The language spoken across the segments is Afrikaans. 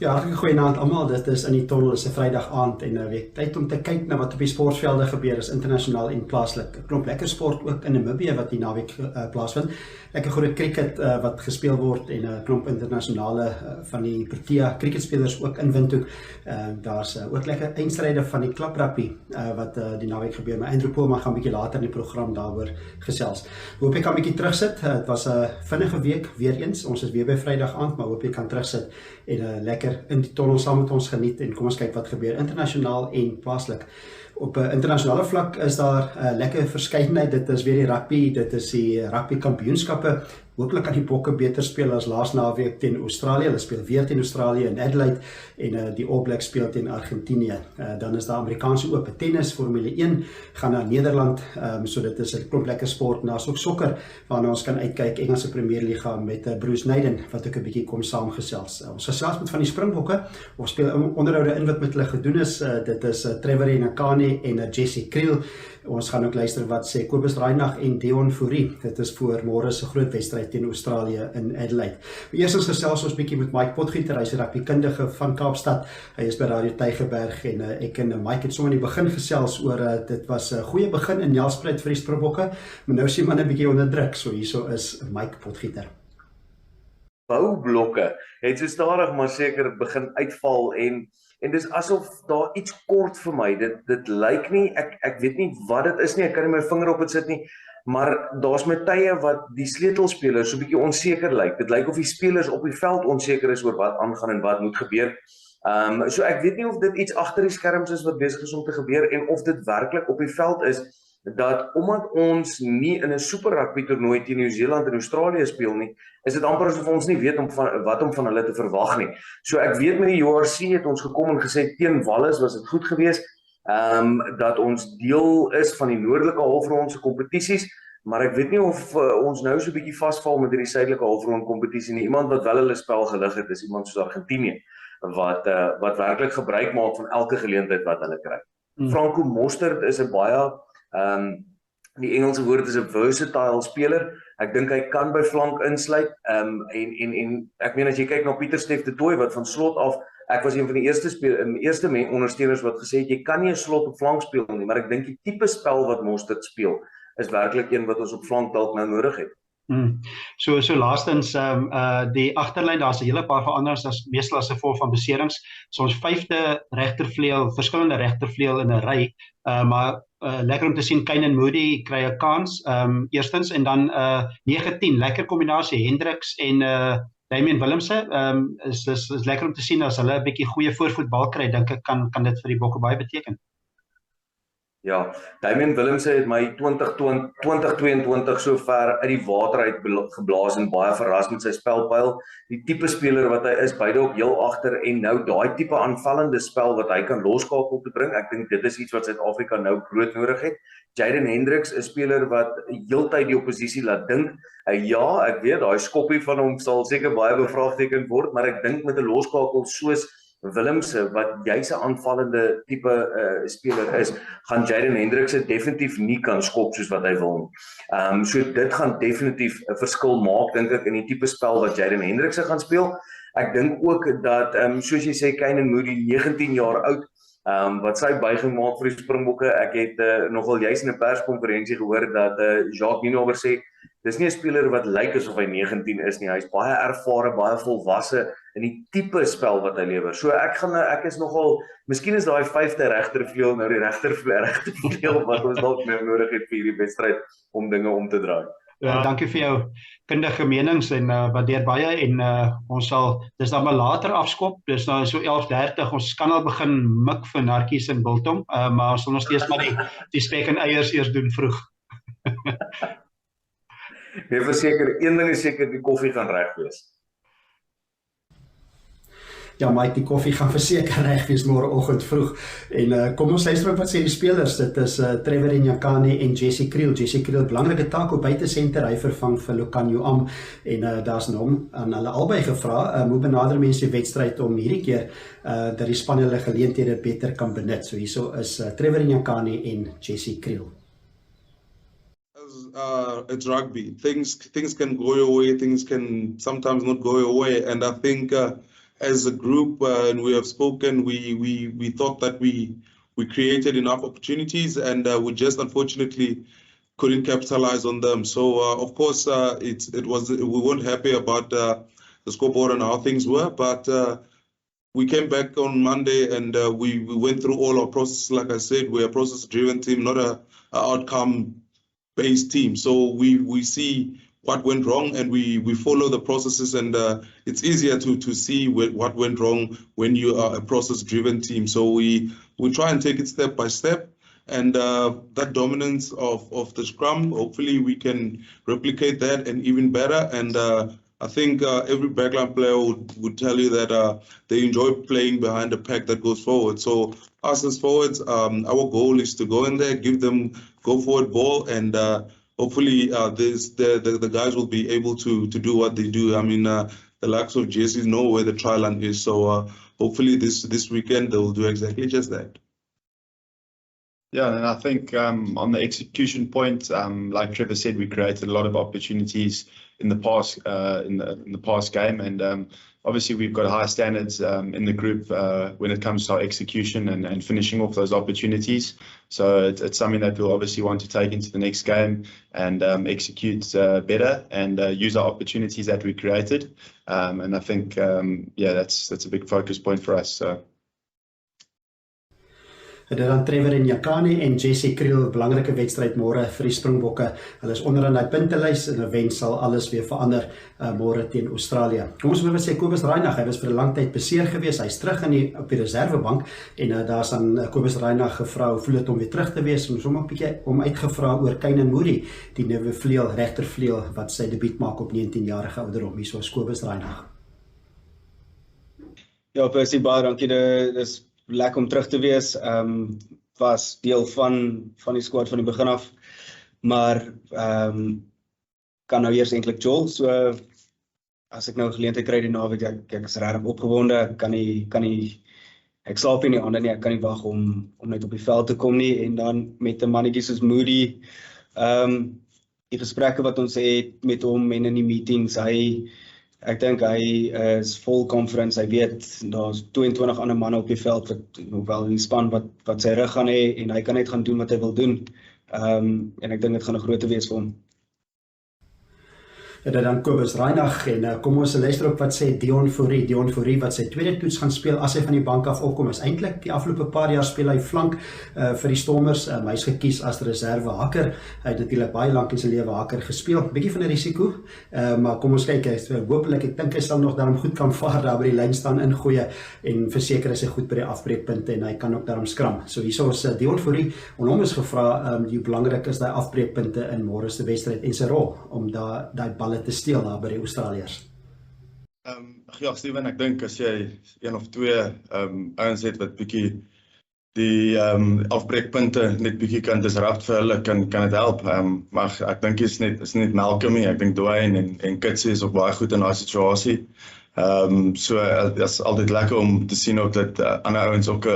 Ja, hartelijk goeienaand almal. Dit is in die Tonnel, is 'n Vrydag aand en weer tyd om te kyk na wat op die sportvelde gebeur is internasionaal en plaaslik. 'n Klomp lekker sport ook in Namibië wat die naweek plaasvind. Lekker groot cricket wat gespeel word en 'n klomp internasionale van die Protea cricketspelers ook in Windhoek. Daar's ook lekker eindstryde van die klaprugby wat die naweek gebeur. Maar Andrew Poelman gaan 'n bietjie later in die program daaroor gesels. Hoop ek kan 'n bietjie terugsit. Dit was 'n vinnige week weer eens. Ons is weer by Vrydag aand, maar hoop jy kan terugsit en lekker in die Tonnel saam met ons geniet en kom ons kyk wat gebeur internasionaal en plaaslik. Op 'n internasionale vlak is daar lekker verskeidenheid. Dit is weer die rugby, dit is die rugby kampioenskappe. Hooplik kan die Bokke beter speel as laas naweek teen Australië. Hulle speel weer teen Australië in Adelaide en die All Blacks speel teen Argentinië. Dan is daar Amerikaanse ope tennis, Formule 1 gaan na Nederland. So dit is 'n klomp lekker sport. En daar's ook sokker waarna ons kan uitkyk. Engelse Premierliga met Bruce Naden wat ook 'n bietjie kom saamgesels. Ons gesels met van die Springbokke. Ons speel onderhoude in wat met hulle gedoen is. Dit is Trevor Nakane en Jesse Kriel. Ons gaan ook luister wat sê Kobus Reinagh en Deon Fourie. Dit is voor môre se groot wedstryd teen Australië in Adelaide. Eers gesels ons bietjie met Mike Potgieter, hy is 'n rugbykundige van Kaapstad. Hy is by Radio Tygerberg en ek en Mike het sommer in die begin gesels oor dit was 'n goeie begin in Nelspruit vir die Springbokke, maar nou sien man 'n bietjie onder druk. So hierso is Mike Potgieter. Boublokke het so stadig maar seker begin uitval en dis asof daar iets kort vir my. Dit lyk nie, ek weet nie wat dit is nie, ek kan nie my vinger op dit sit nie, maar daar's met tye wat die sleutelspelers so 'n bietjie onseker lyk. Dit lyk of die spelers op die veld onseker is oor wat aangaan en wat moet gebeur. So ek weet nie of dit iets agter die skerms is wat besig is om te gebeur en of dit werklik op die veld is dat omdat ons nie in 'n super rugby toernooi teen Nieu-Seeland en Australië speel nie, is dit amper asof ons nie weet wat om van hulle te verwag nie. So ek weet met die URC het ons gekom en gesê teen Wallis was dit goed geweest, dat ons deel is van die noordelike halfrond se kompetisies, maar ek weet nie of ons nou so 'n bietjie vasval met hierdie suidelike halfrond kompetisie nie. Iemand wat wel hulle spel gelig het is iemand soos Argentinië wat werklik gebruik maak van elke geleentheid wat hulle kry. Franco Mostert is 'n baie die Engelse woord is 'n versatile speler. Ek dink hy kan by flank insluit. En ek meen as jy kyk na Pieter Stef de Tooy wat van slot af, ek was een van die eerste ondersteuners wat gesê het jy kan nie 'n slot op flank speel nie, maar ek dink die tipe spel wat Mostert speel is werklik een wat ons op flank dalk nou nodig het. So laastens die agterlyn, daar's 'n hele paar veranderings meestal as gevolg van beserings. So ons 5de regtervleuel, verskillende regtervleuel in 'n ry, maar lekker om te sien Kynaan Moody kry 'n kans eerstens en dan 9-10 lekker kombinasie Hendricks en Damian Willemse is lekker om te sien as hulle 'n bietjie goeie voorvoetbal kry. Dink ek kan dit vir die Bokke baie beteken. Ja, Damian Willemse het my 2022 so ver uit die water uit geblaas en baie verras met sy spelpyl. Die tipe speler wat hy is, beide op heel agter en nou daai tipe aanvallende spel wat hy kan loskakel te bring. Ek dink dit is iets wat Suid-Afrika nou broodnodig het. Jaden Hendricks, 'n speler wat heeltyd die oppositie laat dink. Ja, ek weet daai skoppie van hom sal seker baie bevraagteken word, maar ek dink met 'n loskakel soos Willemse, wat juis 'n aanvallende tipe speler is, gaan Jaden Hendricks definitief nie kan skop soos wat hy wil nie. So dit gaan definitief 'n verskil maak, dink ek, in die tipe spel wat Jaden Hendricks gaan speel. Ek dink ook dat, soos jy sê, Kynaan Moody, 19 jaar oud, wat sy buiging maak vir die Springbokke. Ek het nogal juis in 'n perskonferensie gehoor dat Jacques Nienaber sê, dis nie 'n speler wat lyk asof hy 19 is nie, hy's baie ervare, baie volwasse in die tipe spel wat hy lewer. So ek is nogal, miskien is daai 5de regtervleuel nou die regtervleuel wat ons dalk meer nodig het vir hierdie wedstryd om dinge om te draai. Dankie vir jou kundige menings en waardeer baie en ons sal, dis dan maar later afskop, dis nou so 11:30, ons kan al begin mik vir nartjies en biltong, maar ons sal nog steeds maar die spek en eiers eers doen vroeg. Nee, verseker, een ding is seker, die koffie gaan reg wees. Ja, Mike, die koffie gaan verseker reg wees môreoggend vroeg. En kom ons luister wat sê die spelers. Dit is Trevor Nakane en Jesse Kriel. Jesse Kriel, belangrike taak op buitesenter, hy vervang vir Lukanyo Am. En daar's nou aan hulle albei gevra, hoe benader mense die wedstryd om hierdie keer dat die span hulle geleenthede beter kan benut. So hierso is Trevor Nakane en Jesse Kriel. It's rugby. Things can go your way, things can sometimes not go your way, and I think as a group, and we have spoken, we thought that we created enough opportunities, and we just unfortunately couldn't capitalize on them. So of course, we weren't happy about the scoreboard and how things were, but we came back on Monday and we went through all our processes. Like I said, we're a process-driven team, not a outcome-based team. So we see what went wrong and we follow the processes, and it's easier to see what went wrong when you are a process-driven team. So we try and take it step by step, and that dominance of the scrum, hopefully we can replicate that and even better. And I think every backline player would tell you that they enjoy playing behind the pack that goes forward. So us as forwards, our goal is to go in there, give them go forward ball, and hopefully the guys will be able to do what they do. I mean, the likes of Jesse's know where the try line is. So hopefully this weekend they will do exactly just that. Yeah, and I think on the execution point, like Trevor said, we created a lot of opportunities in the past in the past game, and obviously we've got high standards in the group when it comes to our execution and finishing off those opportunities. So it's something that we'll obviously want to take into the next game and execute better and use our opportunities that we created. And I think yeah, that's a big focus point for us. So. Dit dan Trevor en Jakani en Jesse Kriel, belangrike wedstryd môre vir die Springbokke. Hulle is onderaan die puntelys en 'n wen sal alles weer verander môre teen Australië. Kom ons moet sê Kobus Reinagh, hy was vir 'n lang tyd beseer gewees. Hy's terug op die reservebank en daar's aan Kobus Reinagh gevra hoe voel dit om weer terug te wees, en sommer 'n bietjie om uitgevra oor Kynaan Moody, die nuwe regtervleuel wat sy debuut maak op 19-jarige ouderdom. Hier is Kobus Reinagh. Ja, Percy, baie dankie. Dis lekker om terug te wees. Was deel van die squad van die begin af, maar kan nou eers eintlik Joel. So as ek nou 'n geleentheid kry die naweek, ek is regtig opgewonde. Ek slaap nie in die aande nie. Ek kan nie wag om net op die veld te kom nie, en dan met 'n mannetjie soos Moody, die gesprekke wat ons het met hom en in die meetings, ek dink hy is vol confidence. Hy weet daar's 22 ander manne op die veld hoewel die span wat sy rug gaan hê, en hy kan net gaan doen wat hy wil doen. En ek dink dit gaan 'n groot wees vir hom. En dan Kobus Reinagh, en kom ons luister op wat sê Dion Fourie wat sy tweede toets gaan speel as hy van die bank af opkom. Is eintlik die afgelope paar jaar speel hy flank vir die Stormers. Hy's gekies as reserve hakker. Hy het natuurlik baie lank in sy lewe hakker gespeel. Bietjie van 'n risiko, maar kom ons kyk, hopelik, ek dink hy sal nog daarom goed kan vaar daar by die lyn staan ingooi, en verseker is hy goed by die afbreekpunte en hy kan ook daarom skram. So hierso is Dion Fourie, en hom is gevra hoe belangrik is daai afbreekpunte in môre se wedstryd en sy rol om daai balle te steel daar by die Australiërs. Ja, Steven, ek dink as jy een of twee ouens het wat bietjie die afbreekpunte net bietjie kan disrupt vir hulle, kan dit help. Maar ek dink is net Malcolm nie. Ek dink Dwayne en Kitsie is ook baie goed in daai situasie. So dit is altyd lekker om te sien ook dat ander ouens ook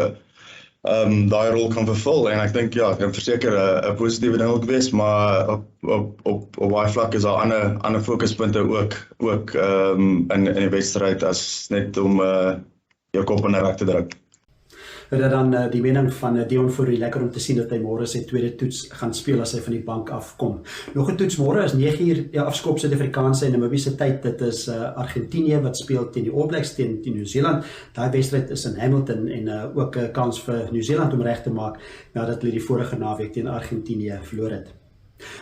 daai rol kan vervul, en ek dink ja, kan verseker 'n positiewe ding ook wees, maar op baie vlak is daar ander fokuspunte ook in die wedstryd as net om jou kop in 'n rak te druk. Dan die mening van Dion Fourie, lekker om te sien dat hy môre sy tweede toets gaan speel as hy van die bank afkom. Nog 'n toets môre is 9 uur afskop Suid-Afrikaanse en Namibiese tyd. Dit is Argentinië wat speel teen die All Blacks teen Nieu-Seeland. Daai wedstryd is in Hamilton en ook 'n kans vir Nieu-Seeland om reg te maak nadat hulle die vorige naweek teen Argentinië verloor het.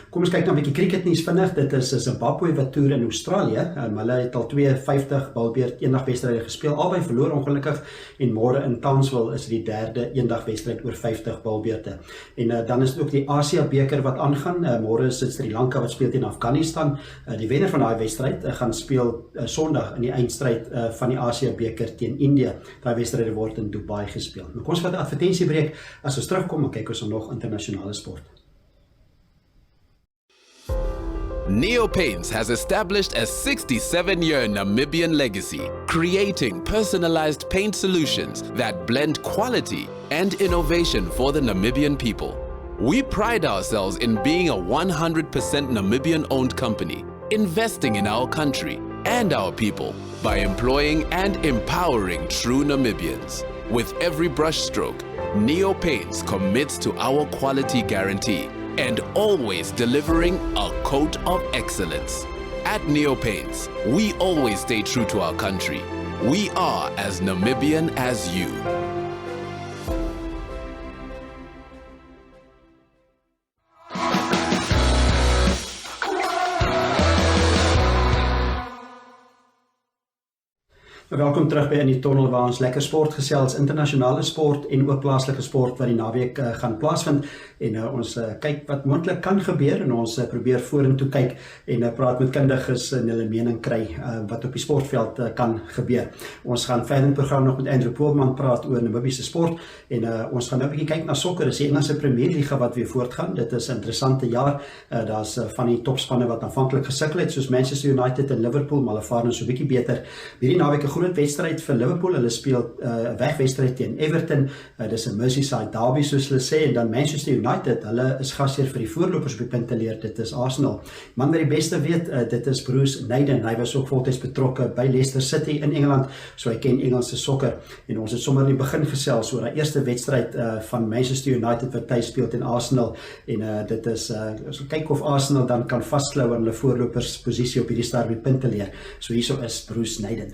Kom ons kyk nou 'n bietjie cricketnuus vinnig. Dit is Zimbabwe wat toer in Australië. Hulle het al 52 balbeurt eendagwedstryde gespeel, albei verloor ongelukkig, en môre in Townsville is die derde eendagwedstryd oor 50 balbeurte. En dan is dit ook die Asia beker wat aangaan. Môre is dit Sri Lanka wat speel teen Afghanistan. Die wenner van daai wedstryd gaan speel Sondag in die eindstryd van die Asia beker teen Indië. Daai wedstryde word in Dubai gespeel. Nou kom ons vat 'n advertensiebreek. As ons terugkom, dan kyk ons nog internasionale sport. Neo Paints has established a 67-year Namibian legacy, creating personalized paint solutions that blend quality and innovation for the Namibian people. We pride ourselves in being a 100% Namibian-owned company, investing in our country and our people by employing and empowering true Namibians. With every brushstroke, Neo Paints commits to our quality guarantee and always delivering a coat of excellence. At Neo Paints, we always stay true to our country. We are as Namibian as you. Welkom terug by in die Tonnel waar ons lekker sport gesels, internasionale sport en ook plaaslike sport wat die naweek gaan plaasvind en ons kyk wat moontlik kan gebeur en ons probeer vorentoe kyk en praat met kundiges en hulle mening kry wat op die sportveld kan gebeur. Ons gaan verder in die program nog met Andrew Poelman praat oor Namibiese sport en ons gaan nou 'n bietjie kyk na sokker. Dis die Engelse Premierliga wat weer voortgaan. Dit is 'n interessante jaar. Daar's van die topspanne wat aanvanklik gesukkel het soos Manchester United en Liverpool, maar hulle vaar nou so 'n bietjie beter. Hierdie naweek 'n groot wedstryd vir Liverpool. Hulle speel wegwedstryd teen Everton. Dis 'n Merseyside derby soos hulle sê en dan Manchester United, hulle is gasheer vir die voorlopers op die punteleer. Dit is Arsenal. Man wat die beste weet, dit is Bruce Naden. Hy was ook voltyds betrokke by Leicester City in Engeland, so hy ken Engelse sokker. En ons het sommer in die begin gesels oor die eerste wedstryd van Manchester United wat tuis speel teen Arsenal en dit is so kyk of Arsenal dan kan vasklou aan hulle voorlopers posisie op hierdie stadium op die punteleer. So hierso is Bruce Naden.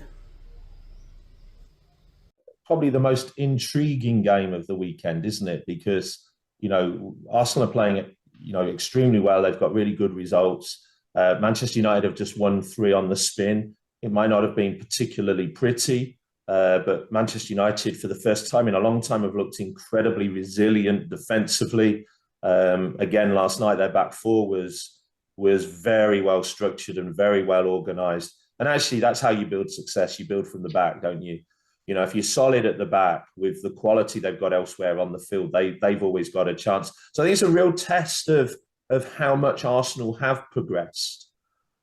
Probably the most intriguing game of the weekend, isn't it? Because, you know, Arsenal are playing it, you know, extremely well. They've got really good results. Manchester United have just won 3 on the spin. It might not have been particularly pretty, but Manchester United, for the first time in a long time, have looked incredibly resilient defensively. Again, last night, their back four was very well structured and very well organised. And actually, that's how you build success. You build from the back, don't you? You know, if you're solid at the back with the quality they've got elsewhere on the field, they've always got a chance. So I think it's a real test of how much Arsenal have progressed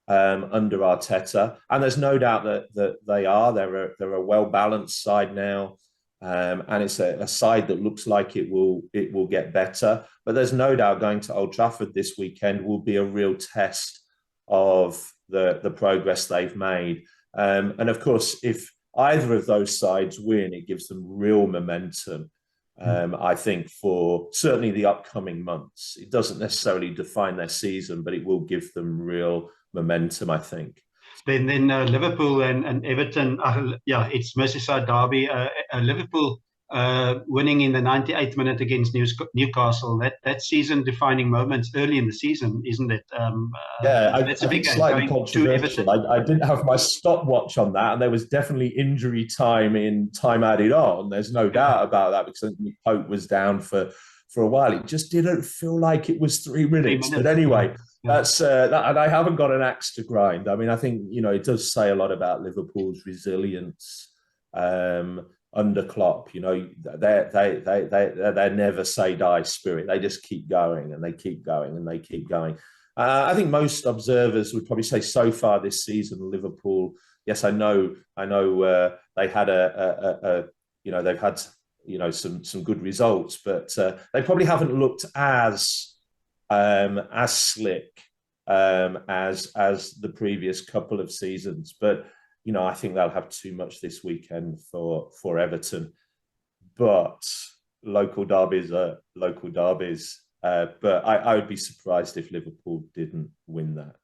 under Arteta. And there's no doubt that they are. They're a well-balanced side now. And it's a side that looks like it will get better. But there's no doubt going to Old Trafford this weekend will be a real test of the progress they've made. And of course, if either of those sides win, it gives them real momentum, I think, for certainly the upcoming months. It doesn't necessarily define their season, but it will give them real momentum, I think. Then Liverpool and Everton, it's Merseyside derby. Liverpool winning in the 98th minute against Newcastle. That season-defining moment early in the season, isn't it? That's a big game. Slightly controversial. I didn't have my stopwatch on that, and there was definitely injury time added on. There's no doubt about that because Pope was down for a while. It just didn't feel like it was 3 minutes. But anyway, that's and I haven't got an axe to grind. I mean, I think, you know, it does say a lot about Liverpool's resilience under Klopp. You know, they never say die spirit. They just keep going and they keep going and they keep going. I think most observers would probably say so far this season, Liverpool. Yes, I know. They had they've had some good results, but they probably haven't looked as slick as the previous couple of seasons. But you know, I think they'll have too much this weekend for Everton. But local derbies are local derbies. But I would be surprised if Liverpool didn't win that.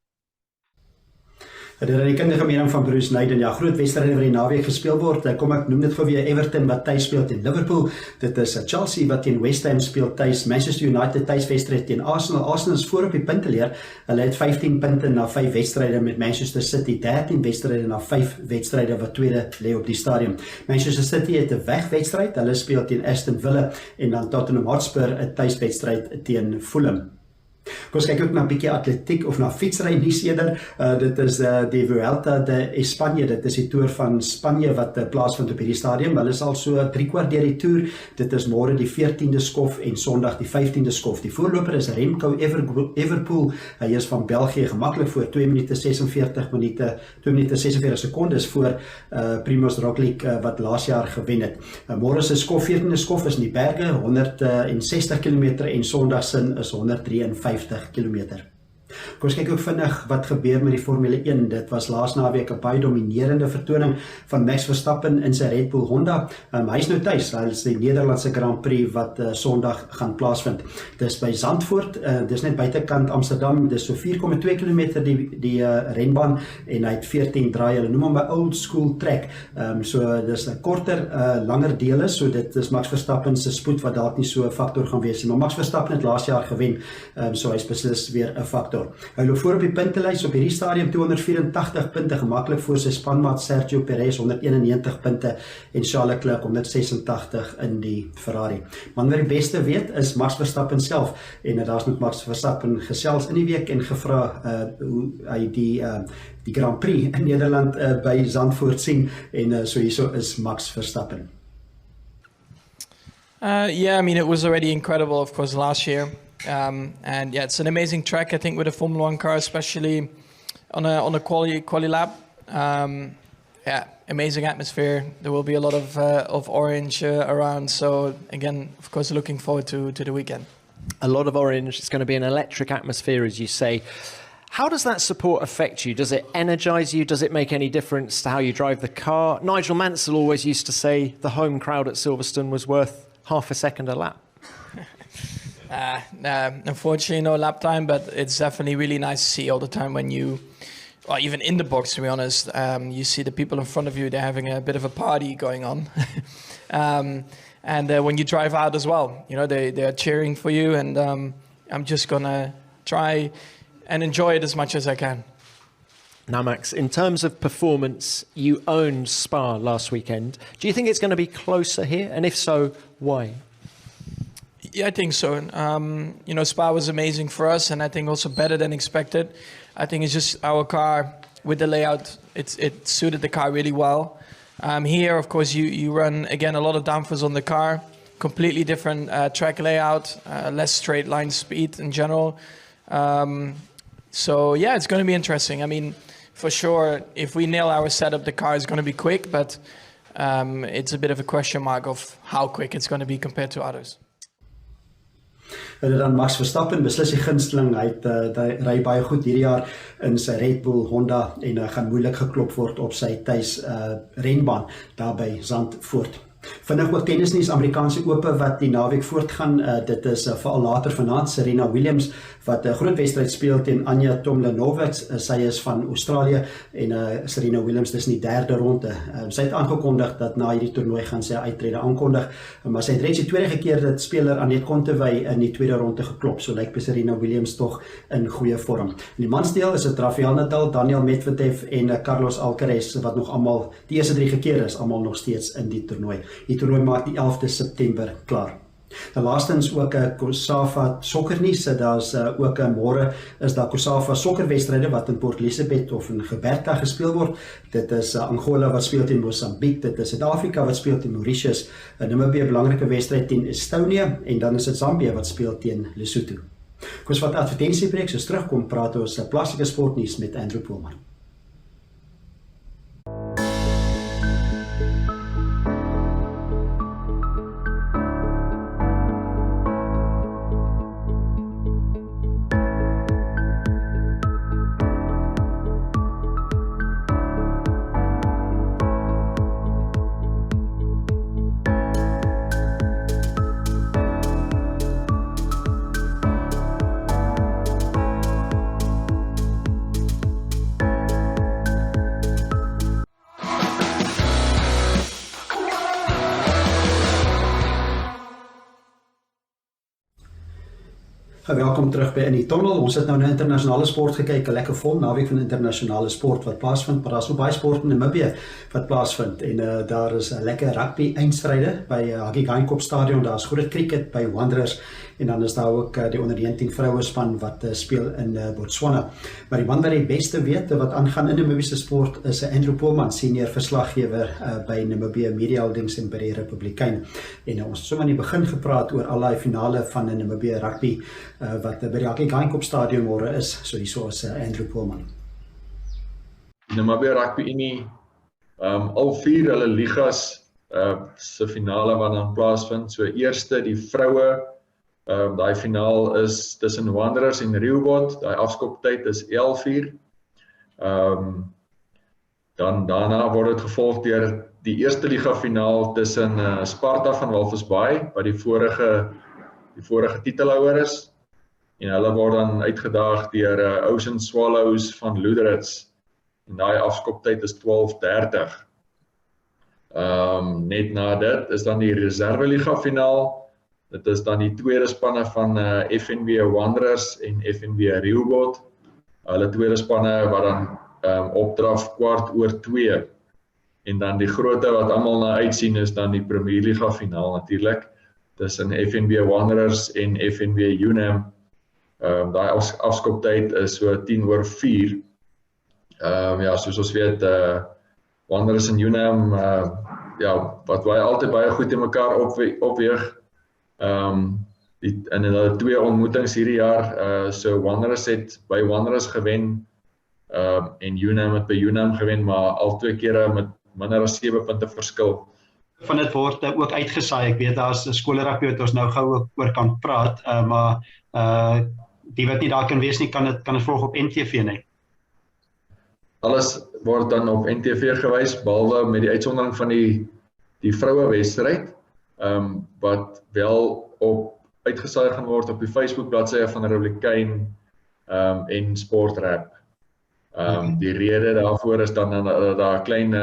Dit is die kundige mening van Bruce Naden. Ja, groot wedstryde wat die naweek gespeel word. Kom ek noem dit gou weer: Everton wat tuis speel teen Liverpool. Dit is Chelsea wat teen West Ham speel tuis. Manchester United tuiswedstryd teen Arsenal. Arsenal is voor op die punteleer. Hulle het 15 punte na 5 wedstryde met Manchester City 13 wedstryde na 5 wedstryde wat tweede lê op die stadium. Manchester City het 'n wegwedstryd. Hulle speel teen Aston Villa en dan Tottenham Hotspur 'n tuiswedstryd teen Fulham. Kom ons kyk ook na 'n bietjie atletiek of na fietsry nuus eerder. Dit is die Vuelta de España. Dit is die Tour van Spanje wat plaasvind op hierdie stadium. Hulle is al so 3/4 deur die toer. Dit is môre die 14de skof en Sondag die 15de skof. Die voorloper is Remco Evenepoel. Hy is van België, gemaklik voor 2 minute 46 sekondes voor Primož Roglič wat laas jaar gewen het. Môre se skof, 14de skof is in die berge, 160 km en Sondag sin is 153 km. Kom ons kyk ook vinnig wat gebeur met die Formule 1. Dit was laas naweek 'n baie dominerende vertoning van Max Verstappen in sy Red Bull Honda. Hy is nou tuis, hy is die Nederlandse Grand Prix wat Sondag gaan plaasvind. Dis by Zandvoort, dis net buitekant Amsterdam, dis so 4,2 km die renbaan en hy het 14 draai. Hulle noem hom 'n old school track. So dis 'n korter, langer dele, so dit is Max Verstappen se spoed wat dalk nie so 'n faktor gaan wees nie. Maar Max Verstappen het laas jaar gewen, so hy is beslis weer 'n faktor. Hy loop voor op die puntelys op hierdie stadium 284 punte, gemaklik voor sy spanmaat Sergio Perez 191 punte en Charles Leclerc 186 in die Ferrari. Man wat die beste weet is Max Verstappen self en daar's met Max Verstappen gesels in die week en gevra hoe hy die Grand Prix in Nederland by Zandvoort sien en so hierso is Max Verstappen. Yeah, I mean, it was already incredible, of course, last year. And yeah, it's an amazing track, I think, with a Formula 1 car, especially on a quali lap. Yeah, amazing atmosphere. There will be a lot of orange around. So again, of course, looking forward to the weekend. A lot of orange. It's going to be an electric atmosphere, as you say. How does that support affect you? Does it energize you? Does it make any difference to how you drive the car? Nigel Mansell always used to say the home crowd at Silverstone was worth half a second a lap. Unfortunately, no lap time, but it's definitely really nice to see all the time when you, or even in the box, to be honest, you see the people in front of you, they're having a bit of a party going on. And when you drive out as well, you know, they're cheering for you, and I'm just going to try and enjoy it as much as I can. Now, Max, in terms of performance, you owned Spa last weekend. Do you think it's going to be closer here? And if so, why? Yeah, I think so. You know, Spa was amazing for us, and I think also better than expected. I think it's just our car with the layout, it suited the car really well. Here, of course, you run, again, a lot of downforce on the car, completely different track layout, less straight line speed in general. So, yeah, it's going to be interesting. I mean, for sure, if we nail our setup, the car is going to be quick, but it's a bit of a question mark of how quick it's going to be compared to others. En dan Max Verstappen, beslis die gunsteling, hy ry baie goed hierdie jaar in sy Red Bull Honda en hy gaan moeilik geklop word op sy tuis renbaan daar by Zandvoort. Vinnig ook tennisnuus, Amerikaanse Ope wat die naweek voortgaan, dit is veral later vanaand, Serena Williams wat 'n groot wedstryd speel teen Anja Tomljanovic, sy is van Australië en Serena Williams dis in die derde ronde. Sy het aangekondig dat na hierdie toernooi gaan sy uittrede aankondig, maar sy het reeds die tweede keer dat speler Anett Kontaveit in die tweede ronde geklop, so lyk Serena Williams tog in goeie vorm. In die mansdeel is dit Rafael Nadal, Daniel Medvedev en Carlos Alcaraz wat nog almal die eerste 3 keer is, almal nog steeds in die toernooi. Die toernooi maak die 11de September klaar. En laastens ook 'n COSAFA sokkernuus, daar's ook môre is daar COSAFA sokkerwedstryde wat in Port Elizabeth of in Gqeberta gespeel word. Dit is Angola wat speel teen Mosambiek, dit is Suid-Afrika wat speel teen Mauritius, Namibië 'n belangrike wedstryd teen Estonië en dan is dit Zambië wat speel teen Lesotho. Kos wat advertensiebreek, soos terugkom praat ons plaaslike sportnuus met Andrew Poelman. Welkom terug by in die Tonnel. Ons het nou na internasionale sport gekyk, 'n lekker vol naweek van internasionale sport wat plaasvind, maar daar's ook baie sport in Namibië wat plaasvind en daar is 'n lekker rugby eindstryde by Hagegeinkop stadion, daar's groot cricket by Wanderers en dan is daar ook die onder 19 vroue span wat speel in Botswana. Maar die man wat die beste weet wat aangaan in Namibiese sport is Andrew Poelman, senior verslaggewer by Namibië Media Holdings en by die Republikein. En ons het sommer aan die begin gepraat oor al die finale van Namibië rugby wat by die Hagegeinkop stadion môre is. So hierso is Andrew Poelman. Namibië Rugby Unie, al 4 hulle ligas se finale wat dan plaasvind. So eerste die vroue Daai finaal is tussen Wanderers en GOtv. Daai afskoptyd is 11:00. Dan daarna word dit gevolg deur die eerste liga finaal tussen Sparta van Walvisbaai, wat die vorige titelhouer is. En hulle word dan uitgedaag deur Ocean Swallows van Loederitz. En daai afskoptyd is 12:30. Net na dit is dan die reserveliga finaal. Dit is dan die tweede spanne van FNB Wanderers en FNB GOtv. Hulle tweede spanne wat dan opdraf 2:15. En dan die grootte wat almal na uitsien is dan die Premier Liga finaal natuurlik tussen FNB Wanderers en FNB UNAM. Daai afskoptyd is so 4:10. Ja, soos ons weet, Wanderers en UNAM, wat altyd baie goed in mekaar opweeg. In hulle twee ontmoetings hierdie jaar, so Wanderers het by Wanderers gewen, en UNAM het by UNAM gewen, maar al twee kere met minder as 7 punte verskil. Van dit word ook uitgesaai. Ek weet daar's 'n skoolrugby wat ons nou gou oor kan praat, maar die wat nie daar kan wees nie, kan dit volg op NTV nie. Alles word dan op NTV gewys, behalwe met die uitsondering van die vroue wedstryd, wat wel uitgesaai gaan word op die Facebook bladsye van Republikein en Sportrap. Die rede daarvoor is dan dat daar 'n klein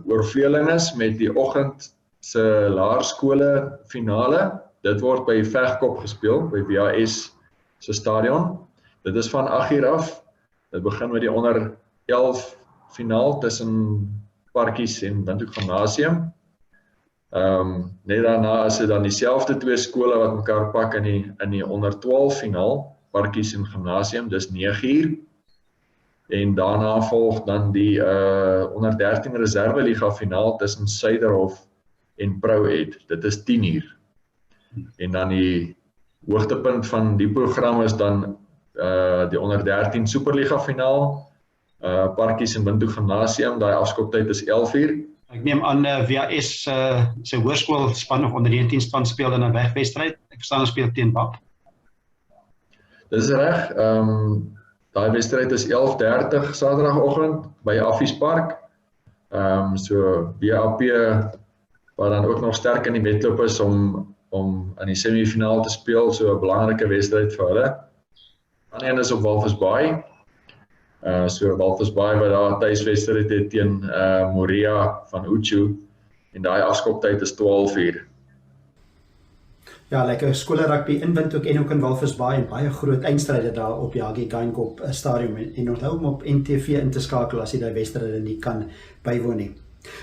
oorvleeling is met die oggend se laerskole finale. Dit word by Vegkop gespeel, by VHS se stadion. Dit is van 8:00 af. Dit begin met die onder 11 finaal tussen Parkies en Windhoek Gimnasium. Net daarna is dit dan dieselfde twee skole wat mekaar pak in die onder 12 finaal, Parkies en Gimnasium, dis 9:00. En daarna volg dan die onder 13 reserveliga finaal tussen Suiderhof en Pro-Ed. Dit is 10:00. En dan die hoogtepunt van die program is dan die onder 13 Superliga finaal, Parkies en Windhoek Gimnasium, daai afskoptyd is 11:00. Ek neem aan VHS se hoërskoolspan of onder 19 span speel in 'n wegwedstryd. Ek verstaan hulle speel teen Bap. Dis reg. Daai wedstryd is 11:30 Saterdagoggend by Affies Park. So WAP wat dan ook nog sterk in die wedloop is om in die semifinaal te speel, so 'n belangrike wedstryd vir hulle. Ander een is op Walvisbaai. So Walvisbaai wat daar tuiswedstryd het teen Moria van Uchu, en daai afskoptyd is 12:00. Ja, lekker skoolrugby in Windhoek en ook in Walvisbaai, en baie groot eindstryde daar op Jaggie Geinkop stadium, en onthou om op NTV in te skakel as jy daai wedstryde nie kan bywoon nie.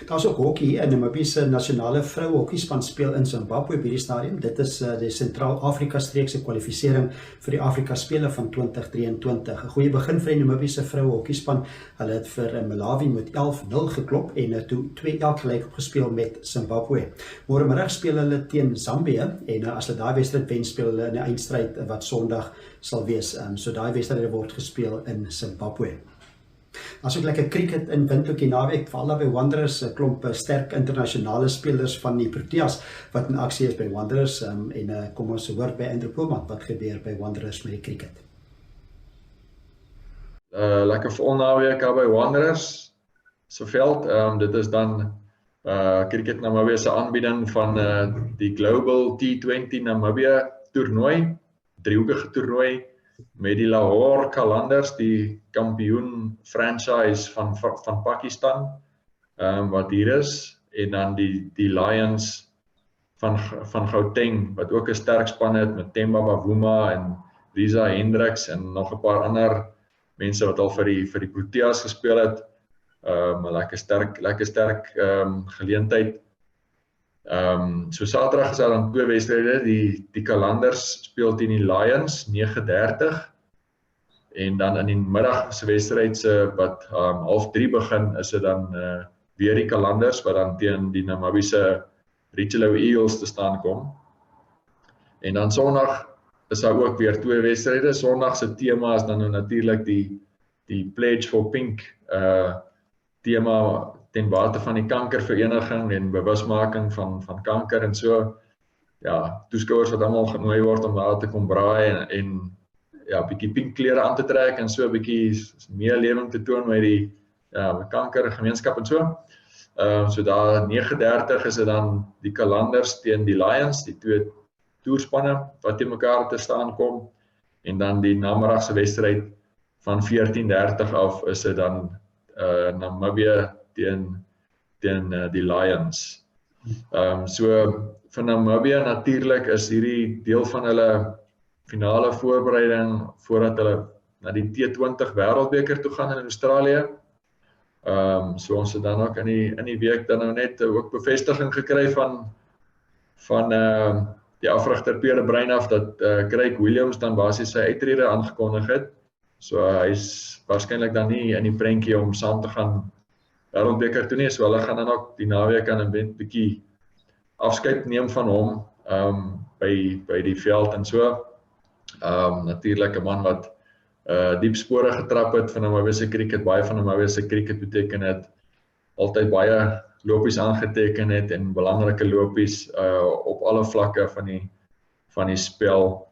Daar's ook hockey. In Namibië se nasionale vroue hockeyspan speel in Zimbabwe by die stadium. Dit is die Sentraal-Afrika streek se kwalifisering vir die Afrika Spele van 2023. 'n Goeie begin vir die Namibië se vroue hockeyspan. Hulle het vir Malawi met 11-0 geklop en toe 2-1 gelyk opgespeel met Zimbabwe. Môremiddag speel hulle teen Zambië, en as hulle daai wedstryd wen, speel hulle in 'n eindstryd wat Sondag sal wees. So daai wedstryd word gespeel in Zimbabwe. As ook lekker cricket in Windhoek die naweek, veral by Wanderers, 'n klomp sterk internasionale spelers van die Proteas wat in aksie is by Wanderers, en kom ons hoor by Andrew Poelman wat gebeur by Wanderers met die cricket. Lekker vol naweek by Wanderers se veld. Dit is dan Cricket Namibië se aanbieding van die Global T20 Namibië toernooi, driehoekige toernooi, met die Lahore Qalandars, die kampioen franchise van Pakistan, wat hier is, en dan die Lions van Gauteng, wat ook 'n sterk span het met Themba Bavuma en Risa Hendricks en nog 'n paar ander mense wat al vir die Proteas gespeel het. 'n lekker sterk geleentheid. So Saterdag is daar dan twee wedstryde. Die Qalandars speel teen die Lions 9:30, en dan in die middag se wedstryd wat 2:30 begin, is dit dan weer die Qalandars wat dan teen die Namibiese Richelieu Eagles te staan kom. En dan Sondag is daar ook weer twee wedstryde. Sondag se tema is dan nou natuurlik die Pledge for Pink tema ten bate van die kankervereniging en bewusmaking van kanker en so. ja, toeskouers wat almal genooi word om daar te kom braai en ja, bietjie pink klere aan te trek en so 'n bietjie meer lewing te toon met die kanker gemeenskap en so. So daar 9:30 is dit dan die Kalanders teen die Lions, die twee toerspanne wat teen mekaar te staan kom, en dan die namiddagse wedstryd van 14:30 af is dit dan Namibië teen die Lions. So vir Namibië natuurlik is hierdie deel van hulle finale voorbereiding voordat hulle na die T20 wêreldbeker toe gaan in Australië. So ons het dan ook in die week dan nou net ook bevestiging gekry van die afrigter Pierre Breinhoff dat Craig Williams dan basies sy uittrede aangekondig het. So hy's waarskynlik dan nie in die prentjie om saam te gaan wêreldbeker toe nie, so hulle gaan dan ook die naweek aan 'n bietjie afskeid neem van hom by die veld en so. Natuurlik 'n man wat diep spore getrap het van Namibië se cricket, baie van Namibië se cricket beteken het altyd baie lopies aangeteken het en belangrike lopies op alle vlakke van die spel.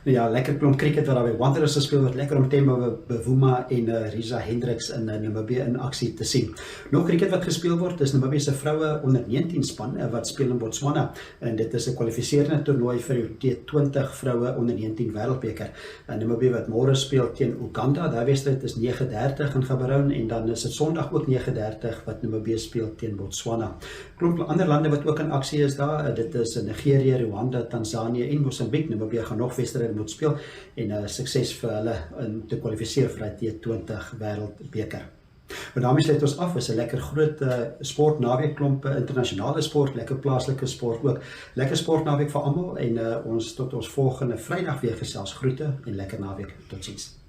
Ja, lekker klomp cricket wat daar by Wanderers gespeel word, lekker om Temba Bavuma en Risa Hendricks in Namibië in aksie te sien. Nog cricket wat gespeel word, is Namibië se vroue onder 19 span wat speel in Botswana, en dit is 'n kwalifiserende toernooi vir die T20 vroue onder 19 wêreldbeker. Namibië wat môre speel teen Uganda, daai wedstryd is 9:30 in Gaborone, en dan is dit Sondag ook 9:30 wat Namibië speel teen Botswana. Klomp ander lande wat ook in aksie is daar, dit is Nigerië, Rwanda, Tanzanië en Mosambiek. Namibië gaan nog wedstryde moet speel en sukses vir hulle om te kwalifiseer vir die T20 wêreldbeker. Maar daarmee sluit ons af, is 'n lekker groot sport naweek, klomp internasionale sport, lekker plaaslike sport ook. Lekker sport naweek vir almal en ons tot ons volgende Vrydag weer gesels. Groete en lekker naweek. Totsiens.